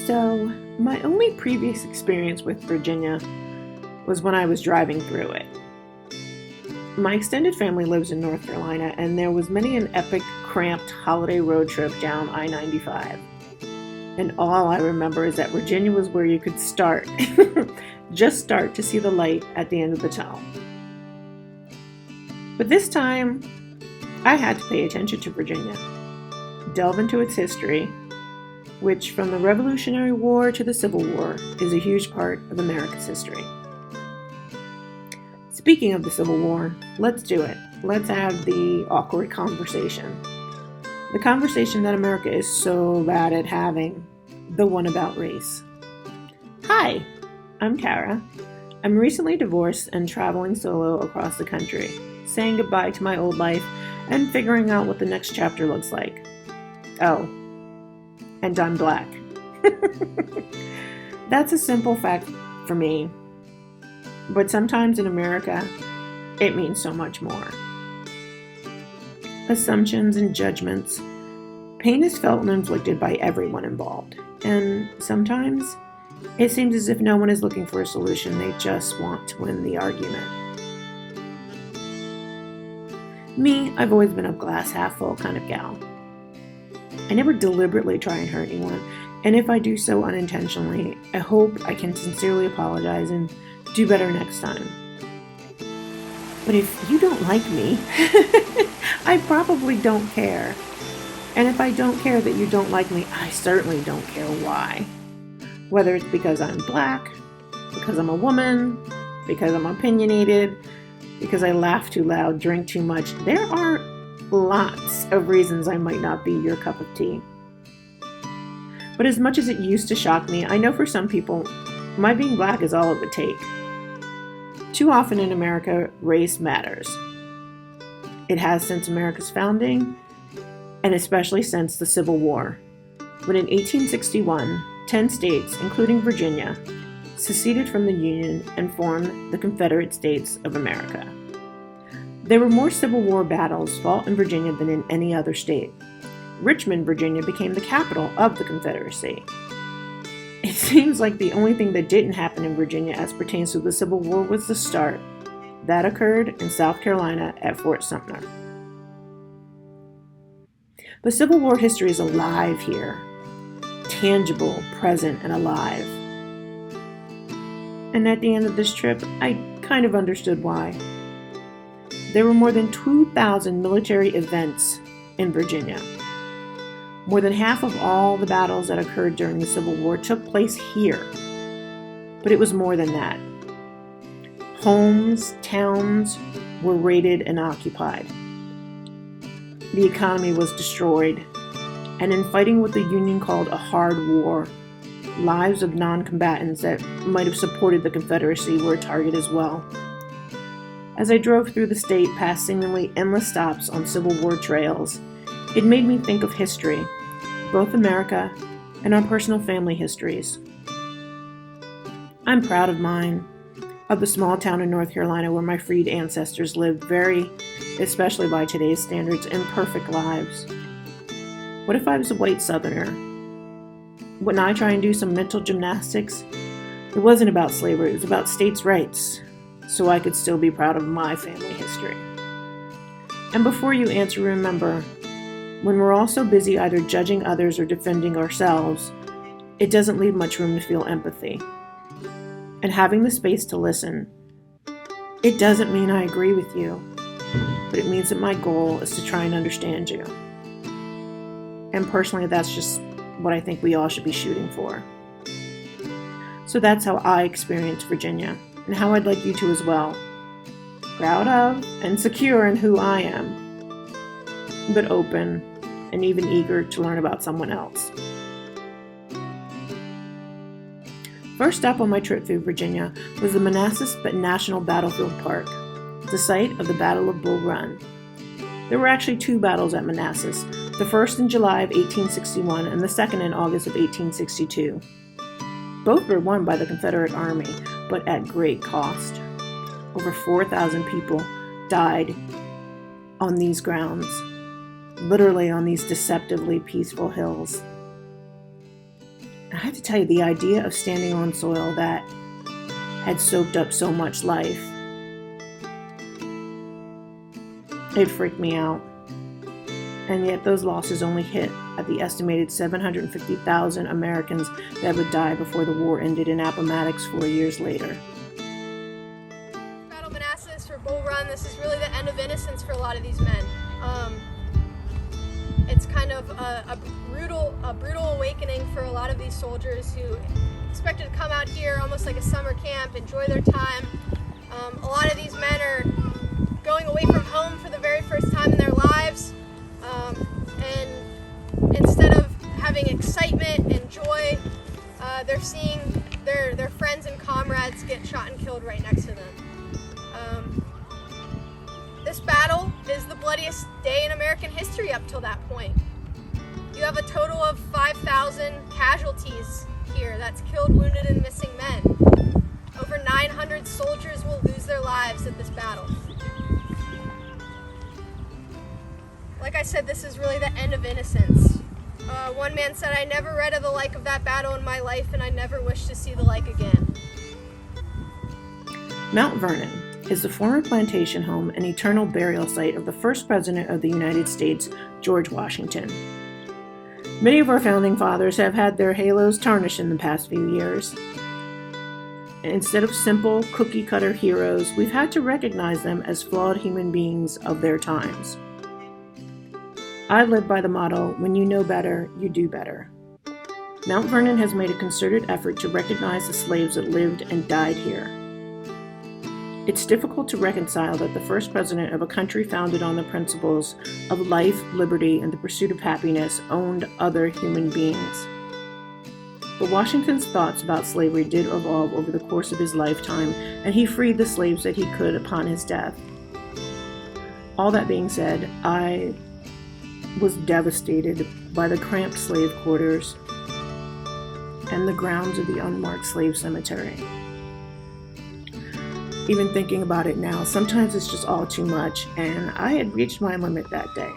So, my only previous experience with Virginia was when I was driving through it. My extended family lives in North Carolina, and there was many an epic, cramped holiday road trip down I-95. And all I remember is that Virginia was where you could start, just start to see the light at the end of the tunnel. But this time, I had to pay attention to Virginia, delve into its history, which from the Revolutionary War to the Civil War is a huge part of America's history. Speaking of the Civil War, let's do it. Let's have the awkward conversation. The conversation that America is so bad at having, the one about race. Hi, I'm Kara. I'm recently divorced and traveling solo across the country, saying goodbye to my old life and figuring out what the next chapter looks like. Oh, and I'm black. That's a simple fact for me, but sometimes in America, it means so much more. Assumptions and judgments. Pain is felt and inflicted by everyone involved, and sometimes it seems as if no one is looking for a solution, they just want to win the argument. Me, I've always been a glass half full kind of gal. I never deliberately try and hurt anyone, and if I do so unintentionally, I hope I can sincerely apologize and do better next time. But if you don't like me, I probably don't care. And if I don't care that you don't like me, I certainly don't care why. Whether it's because I'm black, because I'm a woman, because I'm opinionated, because I laugh too loud, drink too much, there are lots of reasons I might not be your cup of tea. But as much as it used to shock me, I know for some people, my being black is all it would take. Too often in America, race matters. It has since America's founding, and especially since the Civil War, when in 1861, 10 states, including Virginia, seceded from the Union and formed the Confederate States of America. There were more Civil War battles fought in Virginia than in any other state. Richmond, Virginia became the capital of the Confederacy. It seems like the only thing that didn't happen in Virginia as pertains to the Civil War was the start. That occurred in South Carolina at Fort Sumter. The Civil War history is alive here, tangible, present, and alive. And at the end of this trip, I kind of understood why. There were more than 2,000 military events in Virginia. More than half of all the battles that occurred during the Civil War took place here. But it was more than that. Homes, towns were raided and occupied. The economy was destroyed, and in fighting what the Union called a hard war, lives of non-combatants that might have supported the Confederacy were a target as well. As I drove through the state past seemingly endless stops on Civil War trails, it made me think of history, both America and our personal family histories. I'm proud of mine, of the small town in North Carolina where my freed ancestors lived very, especially by today's standards, imperfect lives. What if I was a white Southerner? Wouldn't I try and do some mental gymnastics? It wasn't about slavery, it was about states' rights, so I could still be proud of my family history. And before you answer, remember, when we're all so busy either judging others or defending ourselves, it doesn't leave much room to feel empathy. And having the space to listen, it doesn't mean I agree with you, but it means that my goal is to try and understand you. And personally, that's just what I think we all should be shooting for. So that's how I experienced Virginia, and how I'd like you to as well. Proud of and secure in who I am, but open and even eager to learn about someone else. First up on my trip through Virginia was the Manassas National Battlefield Park, the site of the Battle of Bull Run. There were actually two battles at Manassas, the first in July of 1861 and the second in August of 1862. Both were won by the Confederate Army, but at great cost. Over 4,000 people died on these grounds, literally on these deceptively peaceful hills. I have to tell you, the idea of standing on soil that had soaked up so much life, it freaked me out. And yet those losses only hit at the estimated 750,000 Americans that would die before the war ended in Appomattox 4 years later. Battle Manassas for Bull Run, this is really the end of innocence for a lot of these men. It's kind of a brutal awakening for a lot of these soldiers who expected to come out here almost like a summer camp, enjoy their time. A lot of these men are going away from home for the very first time in their lives, and instead of having excitement and joy, they're seeing their friends and comrades get shot and killed right next to them. This battle is the bloodiest day in American history up till that point. You have a total of 5,000 casualties here. That's killed, wounded, and missing men. Over 900 soldiers will lose their lives at this battle. Like I said, this is really the end of innocence. One man said, "I never read of the like of that battle in my life, and I never wish to see the like again." Mount Vernon is the former plantation home and eternal burial site of the first president of the United States, George Washington. Many of our founding fathers have had their halos tarnished in the past few years. Instead of simple, cookie-cutter heroes, we've had to recognize them as flawed human beings of their times. I live by the motto, when you know better, you do better. Mount Vernon has made a concerted effort to recognize the slaves that lived and died here. It's difficult to reconcile that the first president of a country founded on the principles of life, liberty, and the pursuit of happiness owned other human beings. But Washington's thoughts about slavery did evolve over the course of his lifetime, and he freed the slaves that he could upon his death. All that being said, I was devastated by the cramped slave quarters and the grounds of the unmarked slave cemetery. Even thinking about it now, sometimes it's just all too much, and I had reached my limit that day.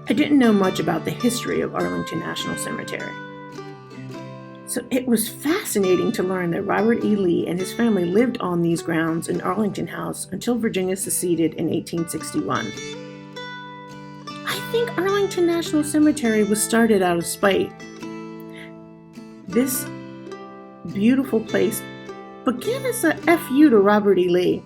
I didn't know much about the history of Arlington National Cemetery. So it was fascinating to learn that Robert E. Lee and his family lived on these grounds in Arlington House until Virginia seceded in 1861. I think Arlington National Cemetery was started out of spite. This beautiful place began as a FU to Robert E. Lee.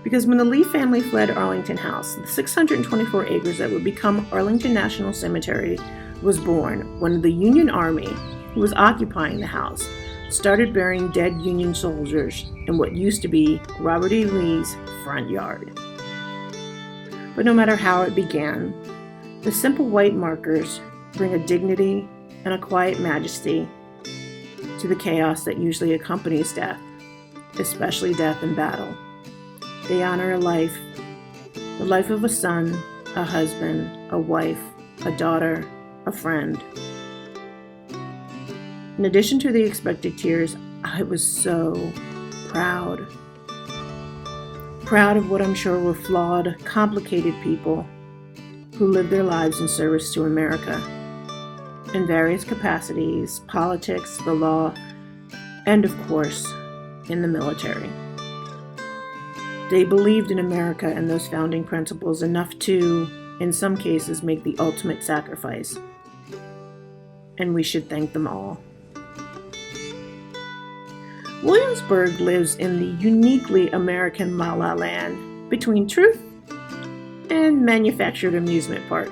Because when the Lee family fled Arlington House, the 624 acres that would become Arlington National Cemetery was born when the Union Army, who was occupying the house, started burying dead Union soldiers in what used to be Robert E. Lee's front yard. But no matter how it began, the simple white markers bring a dignity and a quiet majesty to the chaos that usually accompanies death, especially death in battle. They honor a life, the life of a son, a husband, a wife, a daughter, a friend. In addition to the expected tears, I was so proud. Proud of what I'm sure were flawed, complicated people who lived their lives in service to America in various capacities, politics, the law, and of course, in the military. They believed in America and those founding principles enough to, in some cases, make the ultimate sacrifice. And we should thank them all. Williamsburg lives in the uniquely American La La Land between truth and manufactured amusement park.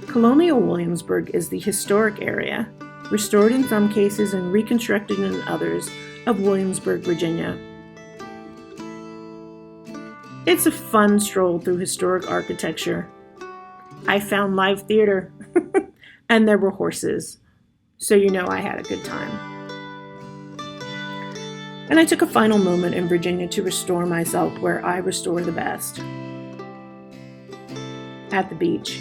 Colonial Williamsburg is the historic area, restored in some cases and reconstructed in others, of Williamsburg, Virginia. It's a fun stroll through historic architecture. I found live theater, and there were horses. so you know I had a good time. And I took a final moment in Virginia to restore myself where I restore the best. At the beach.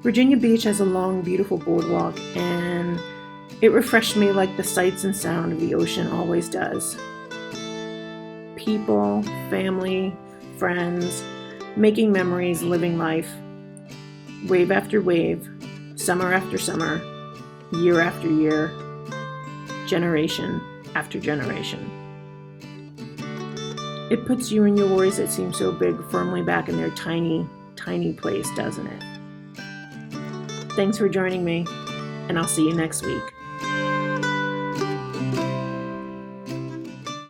Virginia Beach has a long, beautiful boardwalk, and it refreshed me like the sights and sound of the ocean always does. People, family, friends, making memories, living life. Wave after wave, summer after summer, year after year, generation after generation. It puts you and your worries that seem so big firmly back in their tiny, tiny place, doesn't it? Thanks for joining me, and I'll see you next week.